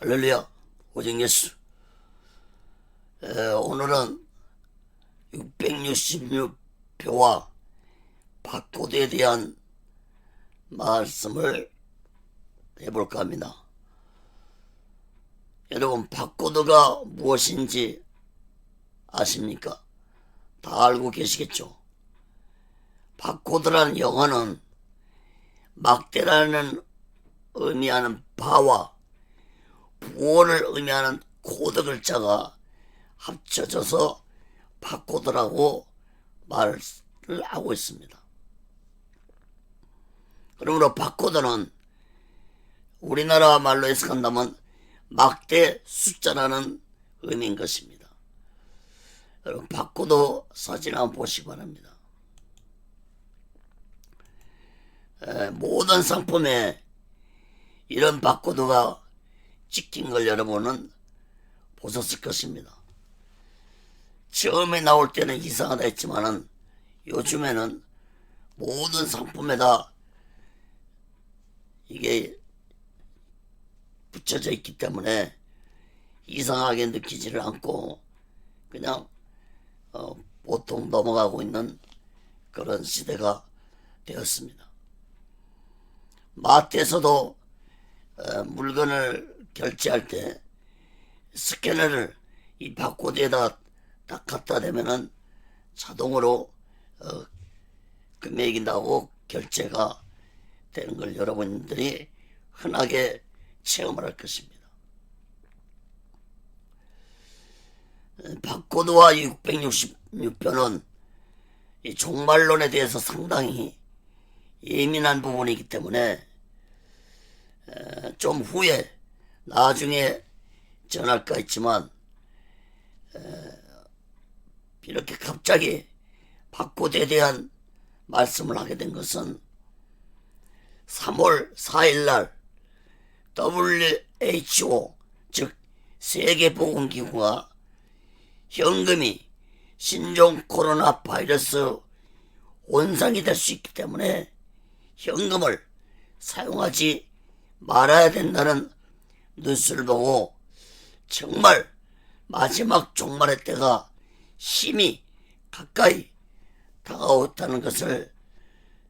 할렐루야, 오직 예수. 오늘은 666표와 바코드에 대한 말씀을 해볼까 합니다. 여러분, 바코드가 무엇인지 아십니까? 다 알고 계시겠죠? 바코드라는 영어는 막대라는 의미하는 바와 부호를 의미하는 코드 글자가 합쳐져서 바코드라고 말을 하고 있습니다. 그러므로 바코드는 우리나라 말로 해석한다면 막대 숫자라는 의미인 것입니다. 여러분, 바코드 사진 한번 보시기 바랍니다. 모든 상품에 이런 바코드가 찍힌 걸 여러분은 보셨을 것입니다. 처음에 나올 때는 이상하다 했지만은 요즘에는 모든 상품에다 이게 붙여져 있기 때문에 이상하게 느끼지를 않고 그냥 보통 넘어가고 있는 그런 시대가 되었습니다. 마트에서도 물건을 결제할 때 스캐너를 이 바코드에다 딱 갖다 대면은 자동으로 금액이 나오고 결제가 되는 걸 여러분들이 흔하게 체험을 할 것입니다. 바코드와 666표는 이 종말론에 대해서 상당히 예민한 부분이기 때문에 좀 후에 나중에 전할까 했지만 이렇게 갑자기 바코드에 대한 말씀을 하게 된 것은 3월 4일날 WHO 즉 세계보건기구가 현금이 신종 코로나 바이러스 원상이 될 수 있기 때문에 현금을 사용하지 말아야 된다는 뉴스를 보고 정말 마지막 종말의 때가 심히 가까이 다가왔다는 것을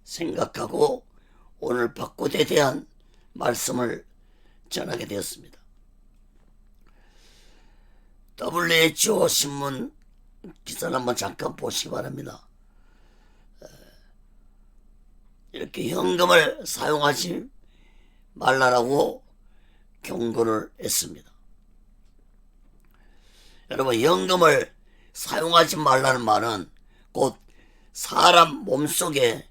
생각하고 오늘 바코드에 대한 말씀을 전하게 되었습니다. WHO 신문 기사를 한번 잠깐 보시기 바랍니다. 이렇게 현금을 사용하지 말라라고 경고를 했습니다. 여러분, 현금을 사용하지 말라는 말은 곧 사람 몸속에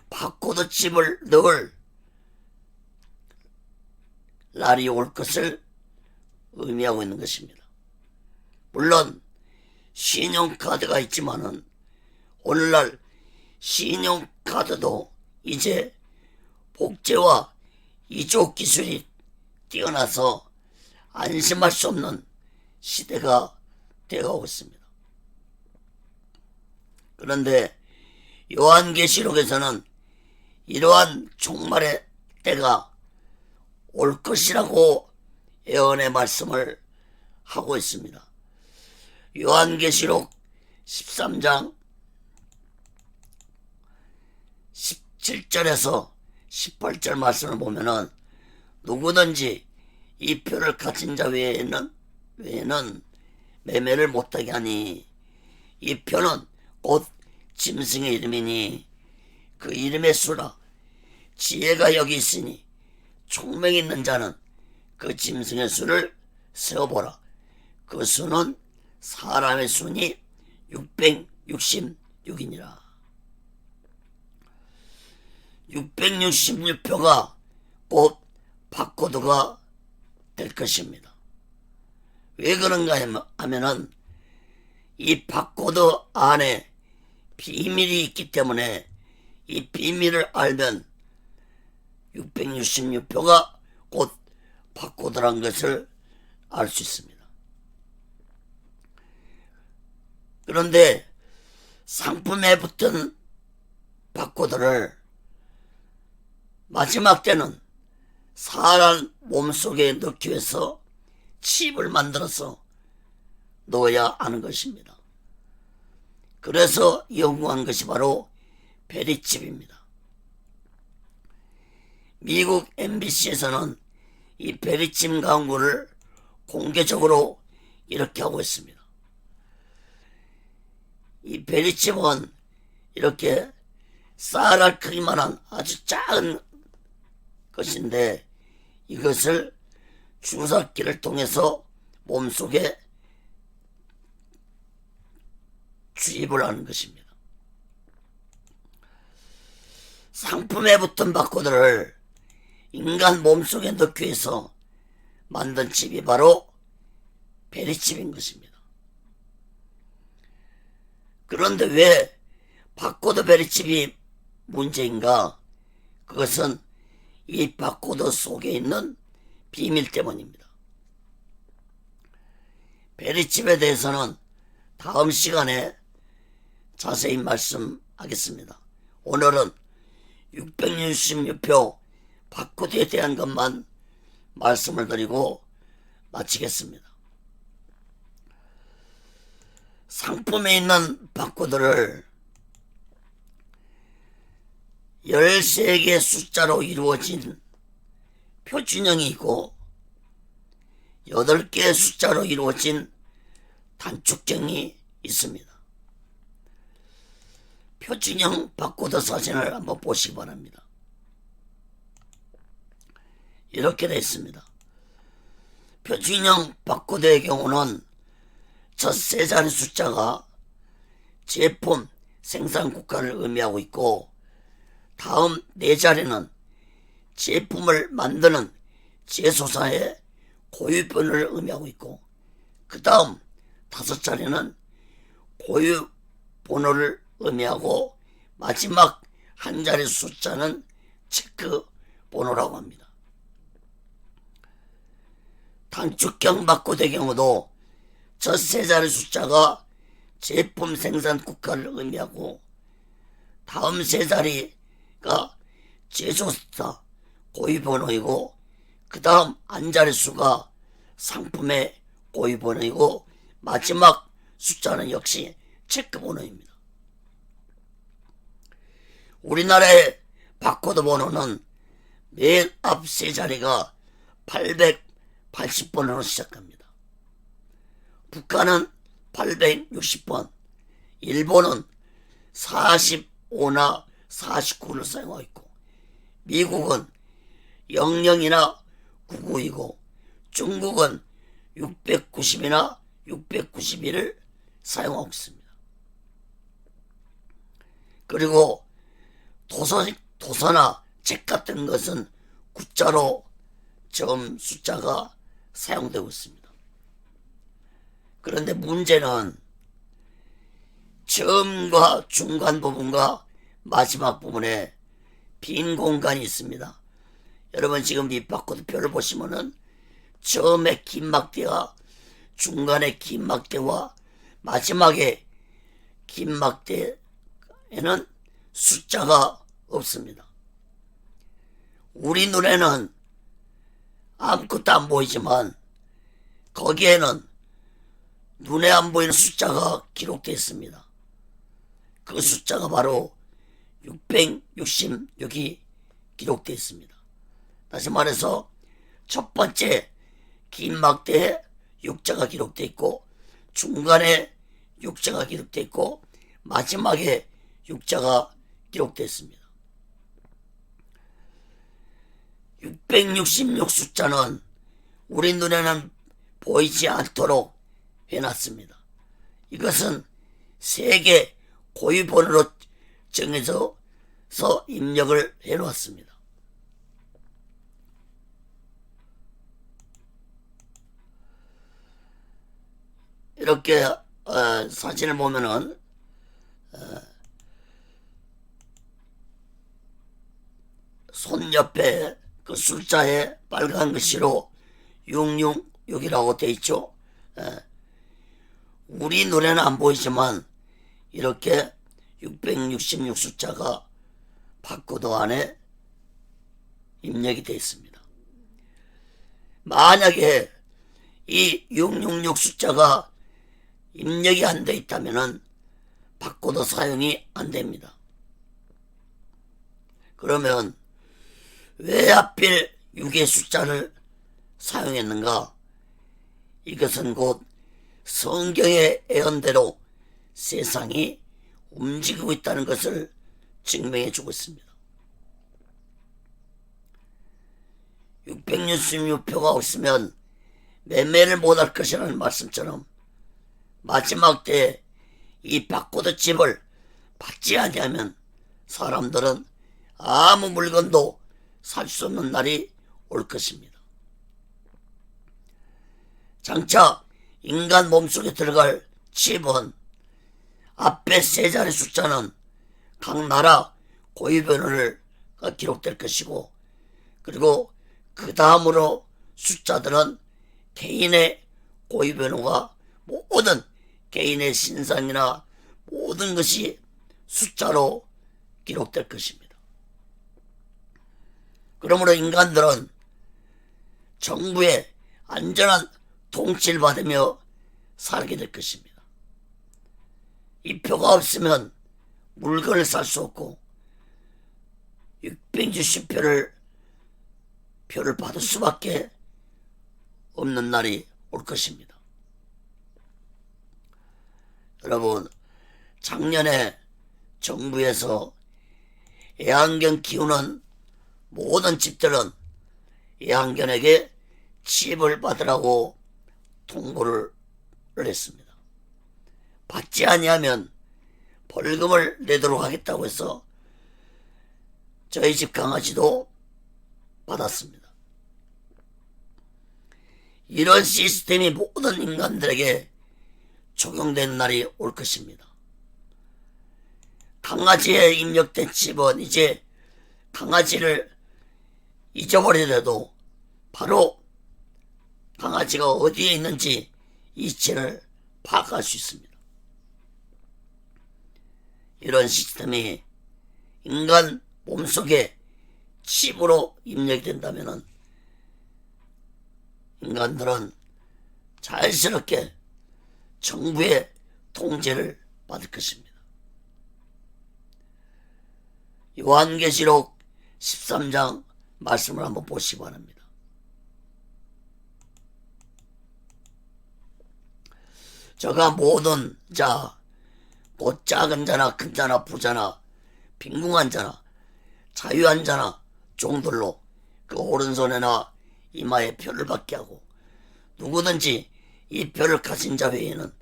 바코드 칩을 넣을 날이 올 것을 의미하고 있는 것입니다. 물론 신용카드가 있지만은 오늘날 신용카드도 이제 복제와 이족 기술이 뛰어나서 안심할 수 없는 시대가 되어가고 있습니다. 그런데 요한계시록에서는 이러한 종말의 때가 올 것이라고 예언의 말씀을 하고 있습니다. 요한계시록 13장 17절에서 18절 말씀을 보면은 누구든지 이 표를 가진 자 외에는 매매를 못하게 하니 이 표는 곧 짐승의 이름이니 그 이름의 수라 지혜가 여기 있으니 총명이 있는 자는 그 짐승의 수를 세어보라. 그 수는 사람의 수니 666이니라. 666표가 곧 바코드가 될 것입니다. 왜 그런가 하면은 이 바코드 안에 비밀이 있기 때문에 이 비밀을 알면 666표가 곧 바코드란 것을 알 수 있습니다. 그런데 상품에 붙은 바코드를 마지막 때는 사람 몸속에 넣기 위해서 칩을 만들어서 넣어야 하는 것입니다. 그래서 연구한 것이 바로 베리칩입니다. 미국 MBC에서는 이 베리칩 광고를 공개적으로 이렇게 하고 있습니다. 이 베리칩은 이렇게 쌀알 크기만한 아주 작은 것인데 이것을 주사기를 통해서 몸속에 주입을 하는 것입니다. 상품에 붙은 바코드를 인간 몸속에 넣기 위해서 만든 칩이 바로 베리칩인 것입니다. 그런데 왜 바코드 베리칩이 문제인가? 그것은 이 바코드 속에 있는 비밀 때문입니다. 베리칩에 대해서는 다음 시간에 자세히 말씀하겠습니다. 오늘은 666표 바코드에 대한 것만 말씀을 드리고 마치겠습니다. 상품에 있는 바코드를 13개의 숫자로 이루어진 표준형이 있고 8개의 숫자로 이루어진 단축형이 있습니다. 표준형 바코드 사진을 한번 보시기 바랍니다. 이렇게 되어 있습니다. 표준형 바코드의 경우는 첫 세 자리 숫자가 제품 생산 국가를 의미하고 있고 다음 네 자리는 제품을 만드는 제조사의 고유 번호를 의미하고 있고 그 다음 다섯 자리는 고유 번호를 의미하고 마지막 한 자리 숫자는 체크 번호라고 합니다. 단축형 바코드의 경우도 첫 세 자리 숫자가 제품 생산 국가를 의미하고 다음 세 자리가 제조사 고유 번호이고 그 다음 한 자릿수가 상품의 고유 번호이고 마지막 숫자는 역시 체크 번호입니다. 우리나라의 바코드 번호는 맨 앞 세 자리가 880번으로 시작합니다. 북한은 860번, 일본은 45나 49를 사용하고 있고 미국은 00이나 99이고 중국은 690이나 691을 사용하고 있습니다. 그리고 도서나 책 같은 것은 구자로 처음 숫자가 사용되고 있습니다. 그런데 문제는 처음과 중간 부분과 마지막 부분에 빈 공간이 있습니다. 여러분 지금 이 바코드표를 보시면은 처음에 긴 막대와 중간에 긴 막대와 마지막에 긴 막대에는 숫자가 없습니다. 우리 눈에는 아무것도 안 보이지만 거기에는 눈에 안 보이는 숫자가 기록되어 있습니다. 그 숫자가 바로 666이 기록되어 있습니다. 다시 말해서 첫 번째 긴 막대에 6자가 기록되어 있고 중간에 6자가 기록되어 있고 마지막에 6자가 기록되어 있습니다. 666 숫자는 우리 눈에는 보이지 않도록 해놨습니다. 이것은 세계 고유 번호로 정해서 입력을 해놓았습니다. 이렇게 사진을 보면은 손 옆에 그 숫자에 빨간 글씨로 666이라고 되어 있죠. 우리 눈에는 안 보이지만 이렇게 666 숫자가 바코드 안에 입력이 되어 있습니다. 만약에 이 666 숫자가 입력이 안 돼 있다면은 바코드 사용이 안 됩니다. 그러면 왜 하필 6의 숫자를 사용했는가? 이것은 곧 성경의 예언대로 세상이 움직이고 있다는 것을 증명해 주고 있습니다. 666표가 없으면 매매를 못할 것이라는 말씀처럼 마지막 때에 이 바코드 칩을 받지 아니하면 사람들은 아무 물건도 살 수 없는 날이 올 것입니다. 장차 인간 몸속에 들어갈 칩은 앞에 세 자리 숫자는 각 나라 고유번호가 기록될 것이고, 그리고 그 다음으로 숫자들은 개인의 고유번호가 모든 개인의 신상이나 모든 것이 숫자로 기록될 것입니다. 그러므로 인간들은 정부의 안전한 통치를 받으며 살게 될 것입니다. 이 표가 없으면 물건을 살 수 없고 660표를 받을 수밖에 없는 날이 올 것입니다. 여러분, 작년에 정부에서 애완견 키우는 모든 집들은 애완견에게 칩을 받으라고 통보를 했습니다. 받지 아니하면 벌금을 내도록 하겠다고 해서 저희 집 강아지도 받았습니다. 이런 시스템이 모든 인간들에게 적용된 날이 올 것입니다. 강아지에 입력된 칩은 이제 강아지를 잊어버리더라도 바로 강아지가 어디에 있는지 이치를 파악할 수 있습니다. 이런 시스템이 인간 몸속에 칩으로 입력이 된다면 인간들은 자연스럽게 정부의 통제를 받을 것입니다. 요한계시록 13장 말씀을 한번 보시기 바랍니다. 저가 모든 자, 곧 작은 자나 큰 자나 부자나 빈궁한 자나 자유한 자나 종들로 그 오른손에나 이마에 표를 받게 하고 누구든지 이 표를 가진 자 외에는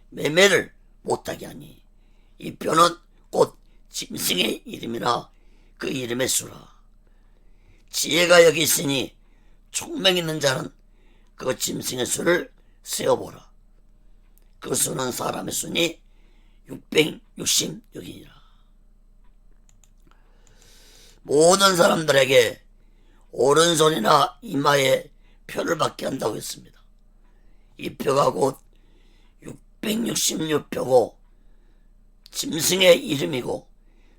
매매를 못하게 하니 이 표는 곧 짐승의 이름이나 그 이름의 수라. 지혜가 여기 있으니 총명 있는 자는 그 짐승의 수를 세어보라. 그 수는 사람의 수니 666이니라. 모든 사람들에게 오른손이나 이마에 표를 받게 한다고 했습니다. 이 표가 곧 666표고 짐승의 이름이고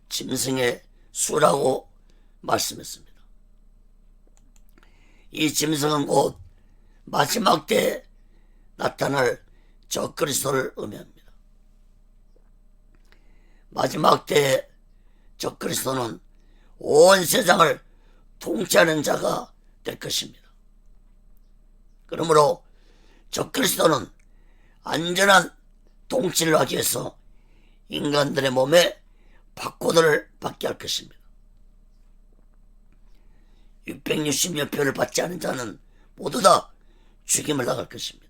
짐승의 수라고 말씀했습니다. 이 짐승은 곧 마지막 때에 나타날 적그리스도를 의미합니다. 마지막 때에 적그리스도는 온 세상을 통치하는 자가 될 것입니다. 그러므로 적그리스도는 안전한 통치를 하기 위해서 인간들의 몸에 바코드를 받게 할 것입니다. 660여 표를 받지 않은 자는 모두 다 죽임을 당할 것입니다.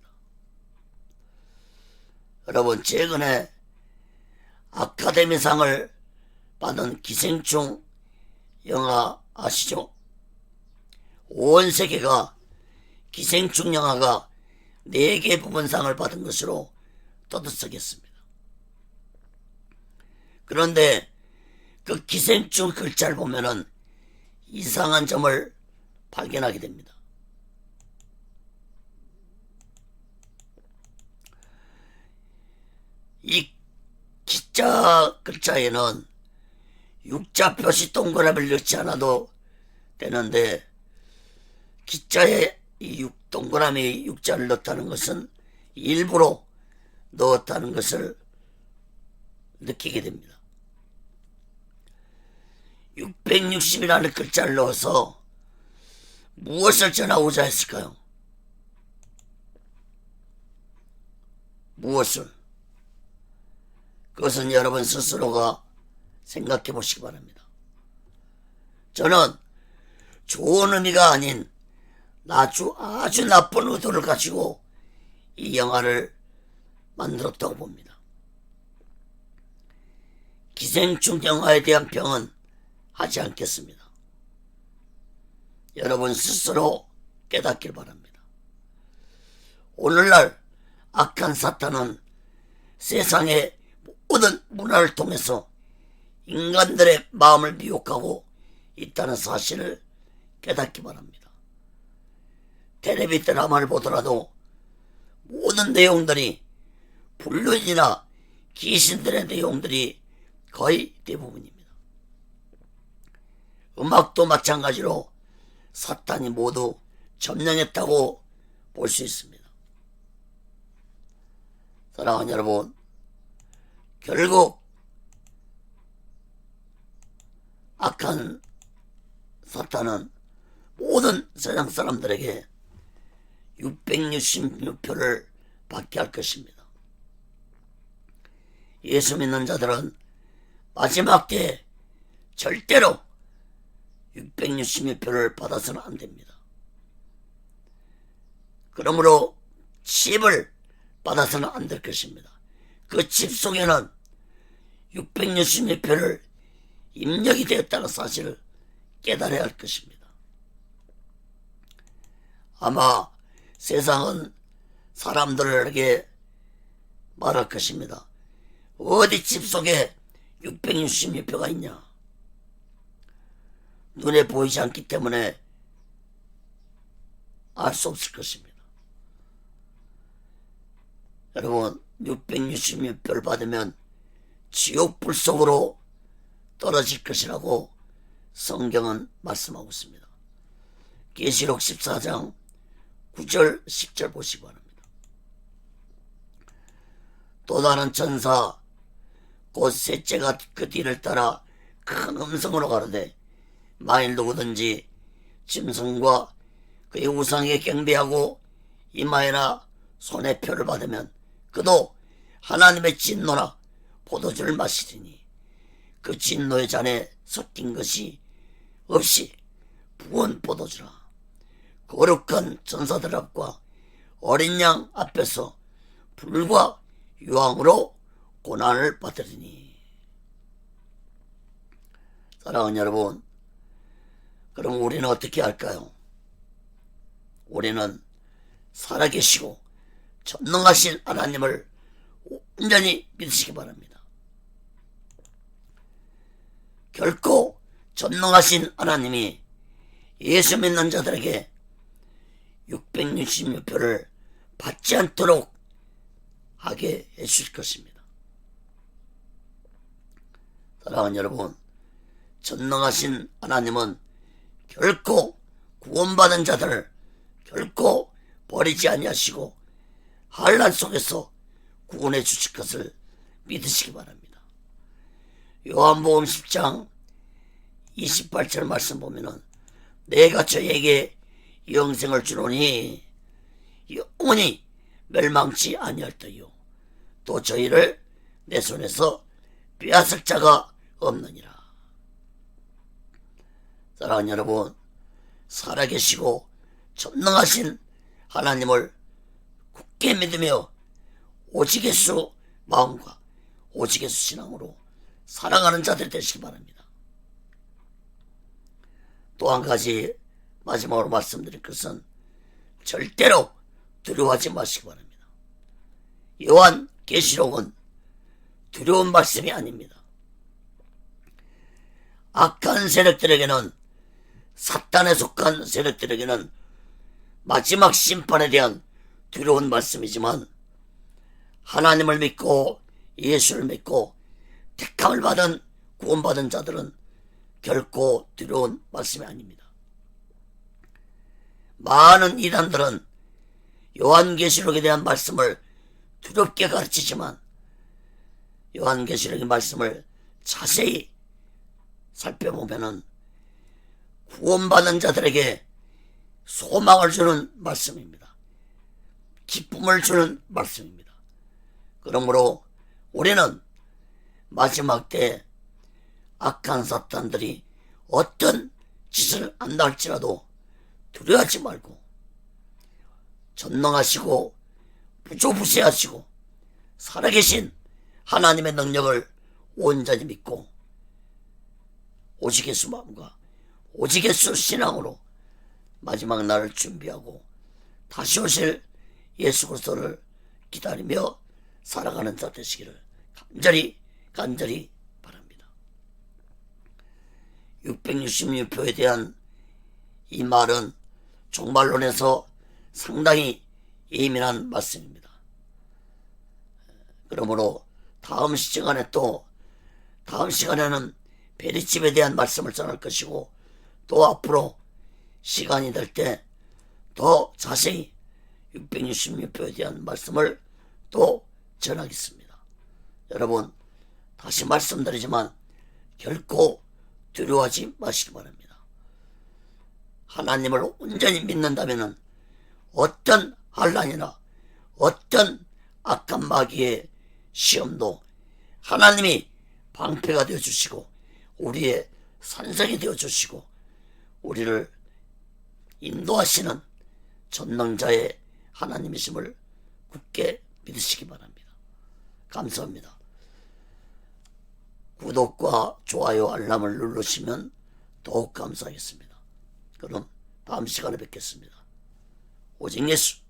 여러분, 최근에 아카데미상을 받은 기생충 영화 아시죠? 온 세계가 기생충 영화가 4개 부문상을 받은 것으로 떠들썩했습니다. 그런데 그 기생충 글자를 보면은 이상한 점을 발견하게 됩니다. 이 기자 글자에는 육자 표시 동그라미를 넣지 않아도 되는데 기자에 이 동그라미 육자를 넣었다는 것은 일부러 넣었다는 것을 느끼게 됩니다. 660이라는 글자를 넣어서 무엇을 전하고자 했을까요? 무엇을? 그것은 여러분 스스로가 생각해 보시기 바랍니다. 저는 좋은 의미가 아닌 아주 나쁜 의도를 가지고 이 영화를 만들었다고 봅니다. 기생충 영화에 대한 평은 하지 않겠습니다. 여러분 스스로 깨닫길 바랍니다. 오늘날 악한 사탄은 세상의 모든 문화를 통해서 인간들의 마음을 미혹하고 있다는 사실을 깨닫기 바랍니다. 텔레비 드라마를 보더라도 모든 내용들이 불륜이나 귀신들의 내용들이 거의 대부분입니다. 음악도 마찬가지로 사탄이 모두 점령했다고 볼 수 있습니다. 사랑하는 여러분, 결국 악한 사탄은 모든 세상 사람들에게 666표를 받게 할 것입니다. 예수 믿는 자들은 마지막 때에 절대로 666표를 받아서는 안 됩니다. 그러므로 칩을 받아서는 안 될 것입니다. 그 칩 속에는 666표를 입력이 되었다는 사실을 깨달아야 할 것입니다. 아마 세상은 사람들에게 말할 것입니다. 어디 칩 속에 666표가 있냐? 눈에 보이지 않기 때문에 알 수 없을 것입니다. 여러분, 666표를 받으면 지옥불 속으로 떨어질 것이라고 성경은 말씀하고 있습니다. 계시록 14장 9절 10절 보시기 바랍니다. 또 다른 천사 곧 셋째가 그 뒤를 따라 큰 음성으로 가로되 만일 누구든지 짐승과 그의 우상에 경배하고 이마에나 손에 표를 받으면 그도 하나님의 진노나 포도주를 마시리니 그 진노의 잔에 섞인 것이 없이 부은 포도주라. 거룩한 전사들 앞과 어린 양 앞에서 불과 유황으로 고난을 받으리니. 사랑하는 여러분, 그럼 우리는 어떻게 할까요? 우리는 살아계시고 전능하신 하나님을 온전히 믿으시기 바랍니다. 결코 전능하신 하나님이 예수 믿는 자들에게 666표를 받지 않도록 하게 해주실 것입니다. 사랑하는 여러분, 전능하신 하나님은 결코 구원받은 자들을 결코 버리지 아니하시고 환난 속에서 구원해 주실 것을 믿으시기 바랍니다. 요한복음 10장 28절 말씀 보면은 내가 저에게 영생을 주노니 영원히 멸망치 아니할 터이요 또 저희를 내 손에서 빼앗을 자가 없느니라. 사랑하는 여러분, 살아계시고 전능하신 하나님을 굳게 믿으며 오직 예수 마음과 오직 예수 신앙으로 사랑하는 자들이 되시기 바랍니다. 또 한 가지 마지막으로 말씀드릴 것은 절대로 두려워하지 마시기 바랍니다. 요한 계시록은 두려운 말씀이 아닙니다. 악한 세력들에게는, 사탄에 속한 세력들에게는 마지막 심판에 대한 두려운 말씀이지만 하나님을 믿고 예수를 믿고 택함을 받은 구원받은 자들은 결코 두려운 말씀이 아닙니다. 많은 이단들은 요한계시록에 대한 말씀을 두렵게 가르치지만 요한계시록의 말씀을 자세히 살펴보면은 구원받는 자들에게 소망을 주는 말씀입니다. 기쁨을 주는 말씀입니다. 그러므로 우리는 마지막 때 악한 사탄들이 어떤 짓을 한다 할지라도 두려워하지 말고 전능하시고 무조부세하시고 살아계신 하나님의 능력을 온전히 믿고 오직 예수 마음과 오직 예수 신앙으로 마지막 날을 준비하고 다시 오실 예수 그리스도를 기다리며 살아가는 자 되시기를 간절히 바랍니다. 666표에 대한 이 말은 종말론에서 상당히 예민한 말씀입니다. 그러므로 다음 시간에는 베리집에 대한 말씀을 전할 것이고 또 앞으로 시간이 될 때 더 자세히 666표에 대한 말씀을 또 전하겠습니다. 여러분 다시 말씀드리지만 결코 두려워하지 마시기 바랍니다. 하나님을 온전히 믿는다면 어떤 환난이나 어떤 악한 마귀의 시험도 하나님이 방패가 되어주시고 우리의 산성이 되어주시고 우리를 인도하시는 전능자의 하나님이심을 굳게 믿으시기 바랍니다. 감사합니다. 구독과 좋아요 알람을 누르시면 더욱 감사하겠습니다. 그럼 다음 시간에 뵙겠습니다. 오직 예수